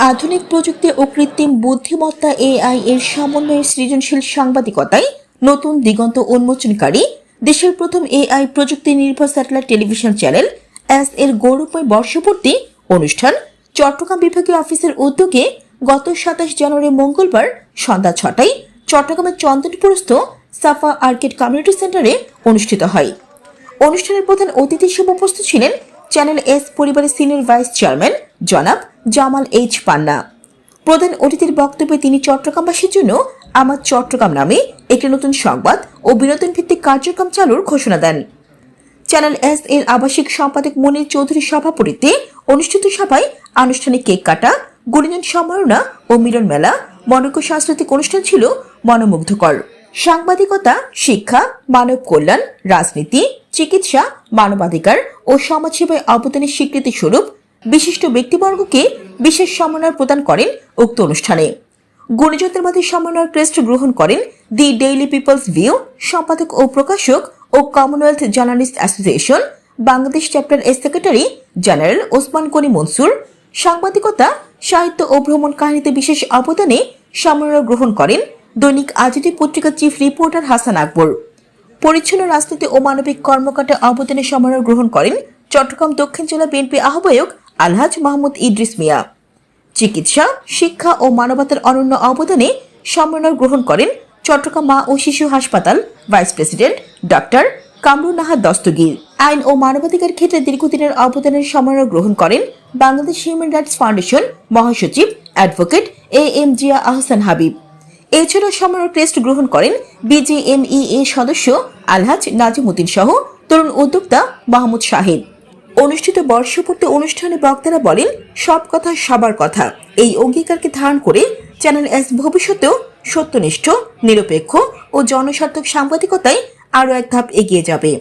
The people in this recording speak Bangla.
আধুনিক প্রযুক্তি ও কৃত্রিম বুদ্ধিমত্তা এআই এর সমন্বয়ে সৃজনশীল সাংবাদিকতায় নতুন দিগন্ত উন্মোচনকারী দেশের প্রথম এআই প্রযুক্তি নির্ভর স্যাটেলাইট টেলিভিশন চ্যানেল এস এর গৌরবময় বর্ষপূর্তি অনুষ্ঠান চট্টগ্রাম বিভাগীয় অফিসের উদ্যোগে গত 27 জানুয়ারি মঙ্গলবার সন্ধ্যা 6টায় চট্টগ্রামের চন্দনপুরস্থ সাফা আর্কেড কমিউনিটি সেন্টারে অনুষ্ঠিত হয়। অনুষ্ঠানের প্রধান অতিথি হিসেবে উপস্থিত ছিলেন চ্যানেল এস পরিবারের সিনিয়র ভাইস চেয়ারম্যান জনাব জামাল এইচ পান্না। প্রধান অতিথির বক্তব্যে তিনি চট্টগ্রামবাসীর জন্য আমার চট্টগ্রাম নামে একটি নতুন সংবাদ ও বিনোদন ভিত্তিক কার্যক্রম চালুর ঘোষণা দেন। চ্যানেল এস এর আবাসিক সম্পাদক মনির চৌধুরীর সভাপতিত্বে অনুষ্ঠিত সভায় আনুষ্ঠানিক কেক কাটা, গুণীজন সম্মাননা ও মিলন মেলা, মনোজ্ঞ সাংস্কৃতিক অনুষ্ঠান ছিল মনোমুগ্ধকর। সাংবাদিকতা, শিক্ষা, মানব কল্যাণ, রাজনীতি, চিকিৎসা, মানবাধিকার ও সমাজসেবায় অবদানের স্বীকৃতি স্বরূপ বিশিষ্ট ব্যক্তিবর্গকে বিশেষ সম্মাননা প্রদান করেন উক্ত অনুষ্ঠানে। গুণীজনদের মধ্যে সম্মাননার ক্রেস্ট গ্রহণ করেন দি ডেইলি পিপলস ভিউ সম্পাদক ও প্রকাশক ও Commonwealth journalist association Bangladesh chapter এর সেক্রেটারি জেনারেল ওসমান গনি মনসুর। সাংবাদিকতা, সাহিত্য ও ভ্রমণ কাহিনীতে বিশেষ অবদানে সম্মাননা গ্রহণ করেন দৈনিক আজীবী পত্রিকার চিফ রিপোর্টার হাসান আকবর। পরিচ্ছন্ন রাজনীতি ও মানবিক কর্মকাণ্ডে অবদানে সম্মাননা গ্রহণ করেন চট্টগ্রাম দক্ষিণ জেলা বিএনপি আহ্বায়ক আলহাজ মাহমুদ ইদ্রিস মিয়া। চিকিৎসা, শিক্ষা ও মানবতার অনন্য অবদানে সম্মাননা গ্রহণ করেন চট্টগ্রাম মা ও শিশু হাসপাতাল vice president doctor Kamrun Nahar Dastagir. আইন ও মানবাধিকার ক্ষেত্রে দীর্ঘদিনের অবদানের সম্মাননা গ্রহণ করেন বাংলাদেশ হিউম্যান রাইটস ফাউন্ডেশন মহাসচিব অ্যাডভোকেট এম জিয়া আহসান হাবিব। এছাড়াও সম্মাননা ক্রেস্ট গ্রহণ করেন বিজেএমইএ সদস্য আলহাজ নাজিমুদ্দিন সহ তরুণ উদ্যোক্তা মাহমুদ শাহিদ। অনুষ্ঠিত বর্ষপূর্তি অনুষ্ঠানে বক্তারা বলেন, সব কথা সবার কথা। এই অঙ্গীকারকে ধারণ করে চ্যানেল এস ভবিষ্যতেও সত্যনিষ্ঠ, নিরপেক্ষ ও জনস্বার্থক সাংবাদিকতায় আরও এক ধাপ এগিয়ে যাবে।